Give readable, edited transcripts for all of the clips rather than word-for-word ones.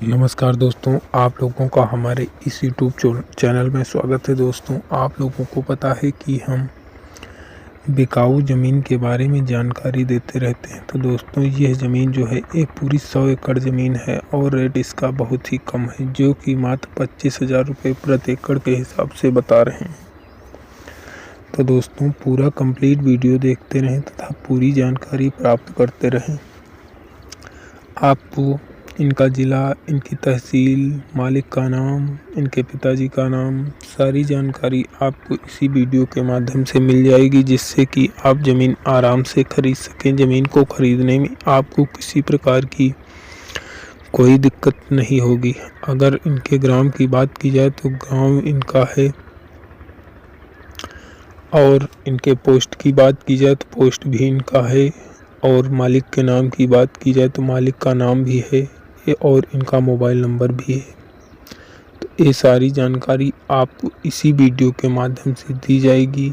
नमस्कार दोस्तों, आप लोगों का हमारे इस यूट्यूब चैनल में स्वागत है। दोस्तों, आप लोगों को पता है कि हम बिकाऊ ज़मीन के बारे में जानकारी देते रहते हैं। तो दोस्तों, यह ज़मीन जो है एक पूरी 100 एकड़ ज़मीन है और रेट इसका बहुत ही कम है, जो कि मात्र 25,000 रुपये प्रति एकड़ के हिसाब से बता रहे हैं। तो दोस्तों, पूरा कंप्लीट वीडियो देखते रहें तथा पूरी जानकारी प्राप्त करते रहें। आपको इनका ज़िला, इनकी तहसील, मालिक का नाम, इनके पिताजी का नाम, सारी जानकारी आपको इसी वीडियो के माध्यम से मिल जाएगी, जिससे कि आप ज़मीन आराम से खरीद सकें। ज़मीन को खरीदने में आपको किसी प्रकार की कोई दिक्कत नहीं होगी। अगर इनके ग्राम की बात की जाए तो गांव इनका है, और इनके पोस्ट की बात की जाए तो पोस्ट भी इनका है, और मालिक के नाम की बात की जाए तो मालिक का नाम भी है और इनका मोबाइल नंबर भी है। तो ये सारी जानकारी आपको इसी वीडियो के माध्यम से दी जाएगी।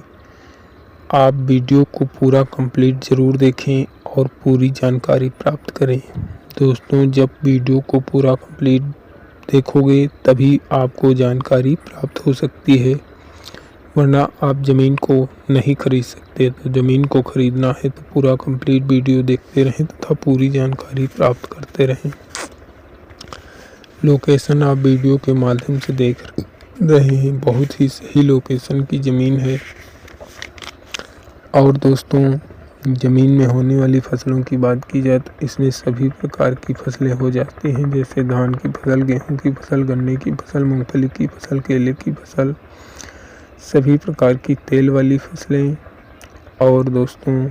आप वीडियो को पूरा कंप्लीट ज़रूर देखें और पूरी जानकारी प्राप्त करें। दोस्तों, जब वीडियो को पूरा कंप्लीट देखोगे तभी आपको जानकारी प्राप्त हो सकती है, वरना आप ज़मीन को नहीं खरीद सकते। तो ज़मीन को खरीदना है तो पूरा कंप्लीट वीडियो देखते रहें तथा पूरी जानकारी प्राप्त करते रहें। लोकेशन आप वीडियो के माध्यम से देख रहे हैं, बहुत ही सही लोकेशन की ज़मीन है। और दोस्तों, ज़मीन में होने वाली फसलों की बात की जाए तो इसमें सभी प्रकार की फसलें हो जाती हैं, जैसे धान की फसल, गेहूं की फसल, गन्ने की फसल, मूंगफली की फसल, केले की फसल, सभी प्रकार की तेल वाली फसलें, और दोस्तों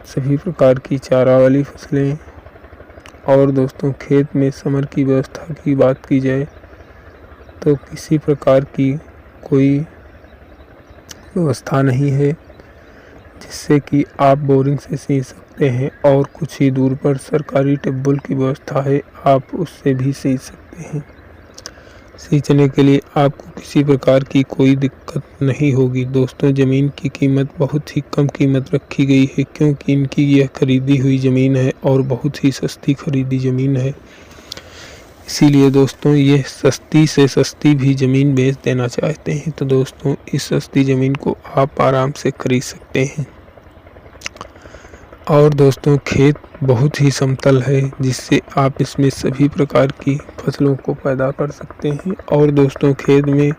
सभी प्रकार की चारा वाली फसलें। और दोस्तों, खेत में समर की व्यवस्था की बात की जाए तो किसी प्रकार की कोई व्यवस्था नहीं है, जिससे कि आप बोरिंग से सींच सकते हैं, और कुछ ही दूर पर सरकारी ट्यूबवेल की व्यवस्था है, आप उससे भी सींच सकते हैं। सींचने के लिए आपको किसी प्रकार की कोई दिक्कत नहीं होगी। दोस्तों, ज़मीन की कीमत बहुत ही कम कीमत रखी गई है, क्योंकि इनकी यह खरीदी हुई ज़मीन है और बहुत ही सस्ती खरीदी ज़मीन है। इसीलिए दोस्तों, ये सस्ती से सस्ती भी ज़मीन बेच देना चाहते हैं। तो दोस्तों, इस सस्ती ज़मीन को आप आराम से खरीद सकते हैं। और दोस्तों, खेत बहुत ही समतल है, जिससे आप इसमें सभी प्रकार की फसलों को पैदा कर सकते हैं। और दोस्तों, खेत में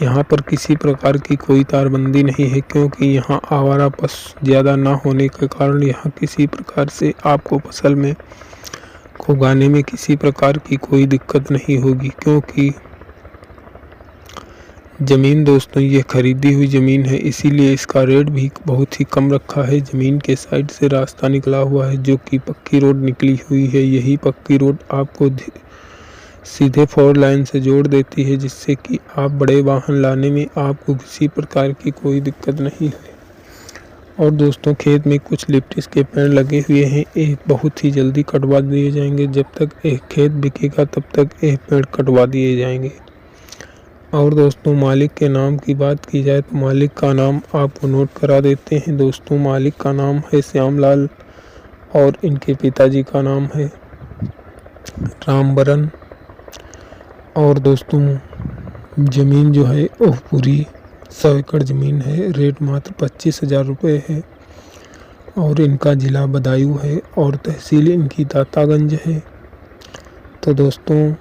यहाँ पर किसी प्रकार की कोई तारबंदी नहीं है, क्योंकि यहाँ आवारा पशु ज़्यादा ना होने के कारण यहाँ किसी प्रकार से आपको फसल में को उगाने में किसी प्रकार की कोई दिक्कत नहीं होगी। क्योंकि ज़मीन दोस्तों ये खरीदी हुई ज़मीन है, इसीलिए इसका रेट भी बहुत ही कम रखा है। ज़मीन के साइड से रास्ता निकला हुआ है, जो कि पक्की रोड निकली हुई है। यही पक्की रोड आपको सीधे 4 लाइन से जोड़ देती है, जिससे कि आप बड़े वाहन लाने में आपको किसी प्रकार की कोई दिक्कत नहीं है। और दोस्तों, खेत में कुछ लिप्टिस के पेड़ लगे हुए हैं, ये बहुत ही जल्दी कटवा दिए जाएंगे। जब तक एक खेत बिकेगा तब तक ये पेड़ कटवा दिए जाएंगे। और दोस्तों, मालिक के नाम की बात की जाए तो मालिक का नाम आपको नोट करा देते हैं। दोस्तों, मालिक का नाम है श्यामलाल और इनके पिताजी का नाम है रामबरन। और दोस्तों, ज़मीन जो है वो पूरी 100 एकड़ ज़मीन है। रेट मात्र 25,000 रुपये है, और इनका ज़िला बदायूं है और तहसील इनकी दातागंज है। तो दोस्तों,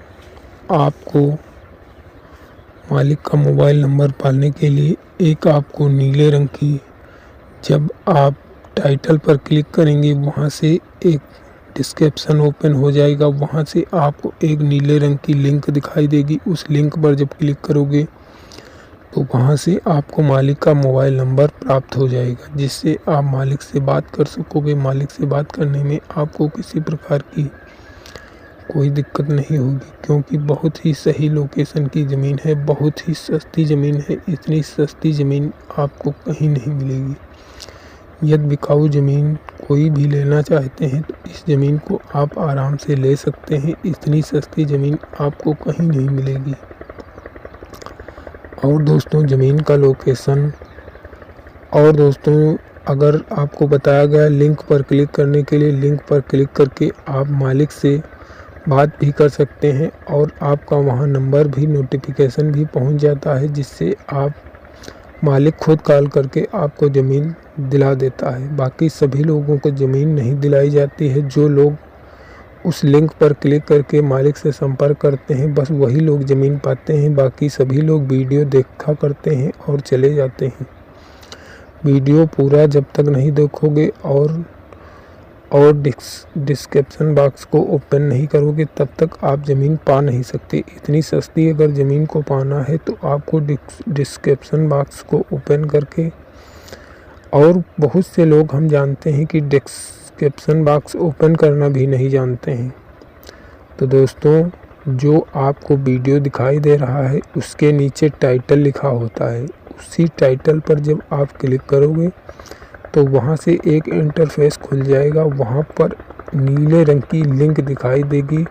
आपको मालिक का मोबाइल नंबर पाने के लिए एक आपको नीले रंग की, जब आप टाइटल पर क्लिक करेंगे वहां से एक डिस्क्रिप्शन ओपन हो जाएगा, वहां से आपको एक नीले रंग की लिंक दिखाई देगी। उस लिंक पर जब क्लिक करोगे तो वहां से आपको मालिक का मोबाइल नंबर प्राप्त हो जाएगा, जिससे आप मालिक से बात कर सकोगे। मालिक से बात करने में आपको किसी प्रकार की कोई दिक्कत नहीं होगी, क्योंकि बहुत ही सही लोकेशन की ज़मीन है, बहुत ही सस्ती ज़मीन है। इतनी सस्ती ज़मीन आपको कहीं नहीं मिलेगी। यदि बिकाऊ ज़मीन कोई भी लेना चाहते हैं तो इस ज़मीन को आप आराम से ले सकते हैं। इतनी सस्ती ज़मीन आपको कहीं नहीं मिलेगी। और दोस्तों, ज़मीन का लोकेशन, और दोस्तों, अगर आपको बताया गया लिंक पर क्लिक करने के लिए, लिंक पर क्लिक करके आप मालिक से बात भी कर सकते हैं और आपका वहाँ नंबर भी नोटिफिकेशन भी पहुँच जाता है, जिससे आप मालिक खुद कॉल करके आपको ज़मीन दिला देता है। बाकी सभी लोगों को ज़मीन नहीं दिलाई जाती है। जो लोग उस लिंक पर क्लिक करके मालिक से संपर्क करते हैं, बस वही लोग ज़मीन पाते हैं। बाकी सभी लोग वीडियो देखा करते हैं और चले जाते हैं। वीडियो पूरा जब तक नहीं देखोगे और डिस्क्रिप्शन बॉक्स को ओपन नहीं करोगे, तब तक आप ज़मीन पा नहीं सकते। इतनी सस्ती अगर ज़मीन को पाना है तो आपको डिस्क्रिप्शन बॉक्स को ओपन करके, और बहुत से लोग हम जानते हैं कि डिस्क्रिप्शन बॉक्स ओपन करना भी नहीं जानते हैं। तो दोस्तों, जो आपको वीडियो दिखाई दे रहा है उसके नीचे टाइटल लिखा होता है। उसी टाइटल पर जब आप क्लिक करोगे तो वहाँ से एक इंटरफेस खुल जाएगा। वहाँ पर नीले रंग की लिंक दिखाई देगी,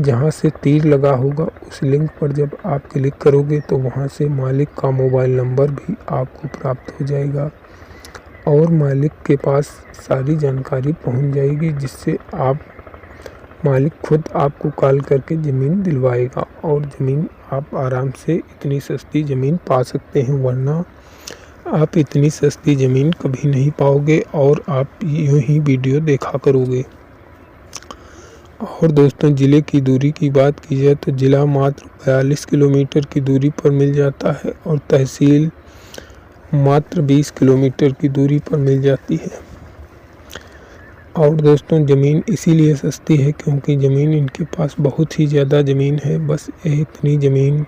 जहाँ से तीर लगा होगा। उस लिंक पर जब आप क्लिक करोगे तो वहाँ से मालिक का मोबाइल नंबर भी आपको प्राप्त हो जाएगा और मालिक के पास सारी जानकारी पहुँच जाएगी, जिससे मालिक खुद आपको कॉल करके ज़मीन दिलवाएगा और ज़मीन आप आराम से इतनी सस्ती ज़मीन पा सकते हैं। वरना आप इतनी सस्ती ज़मीन कभी नहीं पाओगे और आप यूँ ही वीडियो देखा करोगे। और दोस्तों, ज़िले की दूरी की बात की जाए तो ज़िला मात्र 42 किलोमीटर की दूरी पर मिल जाता है और तहसील मात्र 20 किलोमीटर की दूरी पर मिल जाती है। और दोस्तों, ज़मीन इसीलिए सस्ती है क्योंकि ज़मीन इनके पास बहुत ही ज़्यादा ज़मीन है। बस इतनी ज़मीन,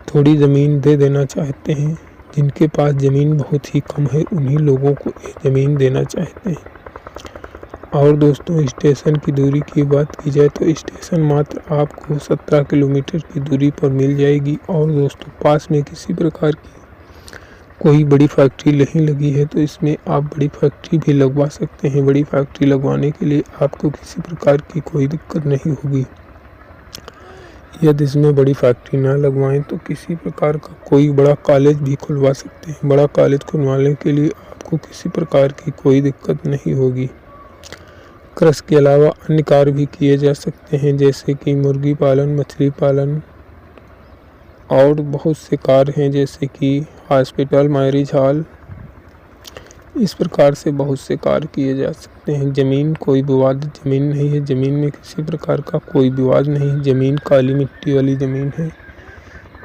थोड़ी ज़मीन दे देना चाहते हैं। जिनके पास ज़मीन बहुत ही कम है उन्हीं लोगों को ये ज़मीन देना चाहते हैं। और दोस्तों, स्टेशन की दूरी की बात की जाए तो स्टेशन मात्र आपको 17 किलोमीटर की दूरी पर मिल जाएगी। और दोस्तों, पास में किसी प्रकार की कोई बड़ी फैक्ट्री नहीं लगी है तो इसमें आप बड़ी फैक्ट्री भी लगवा सकते हैं। बड़ी फैक्ट्री लगवाने के लिए आपको किसी प्रकार की कोई दिक्कत नहीं होगी। यदि इसमें बड़ी फैक्ट्री ना लगवाएं तो किसी प्रकार का कोई बड़ा कॉलेज भी खुलवा सकते हैं। बड़ा कॉलेज खुलवाने के लिए आपको किसी प्रकार की कोई दिक्कत नहीं होगी। कृषि के अलावा अन्य कार्य भी किए जा सकते हैं, जैसे कि मुर्गी पालन, मछली पालन और बहुत से कार्य हैं, जैसे कि हॉस्पिटल, मैरिज हॉल। इस प्रकार से बहुत से कार्य किए जा सकते हैं। ज़मीन कोई विवादित ज़मीन नहीं है। ज़मीन में किसी प्रकार का कोई विवाद नहीं है। ज़मीन काली मिट्टी वाली ज़मीन है।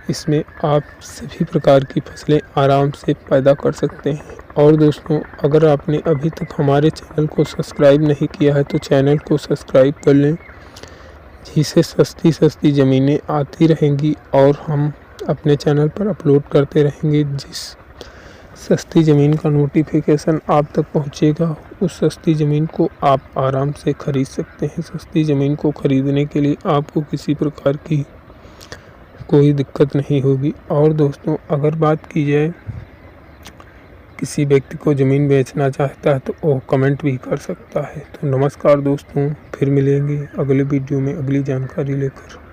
इसमें आप सभी प्रकार की फसलें आराम से पैदा कर सकते हैं। और दोस्तों, अगर आपने अभी तक हमारे चैनल को सब्सक्राइब नहीं किया है तो चैनल को सब्सक्राइब कर लें, जिससे सस्ती सस्ती ज़मीनें आती रहेंगी और हम अपने चैनल पर अपलोड करते रहेंगे। जिस सस्ती ज़मीन का नोटिफिकेशन आप तक पहुंचेगा, उस सस्ती ज़मीन को आप आराम से खरीद सकते हैं। सस्ती ज़मीन को खरीदने के लिए आपको किसी प्रकार की कोई दिक्कत नहीं होगी। और दोस्तों, अगर बात की जाए किसी व्यक्ति को ज़मीन बेचना चाहता है तो वो कमेंट भी कर सकता है। तो नमस्कार दोस्तों, फिर मिलेंगे अगले वीडियो में अगली जानकारी लेकर।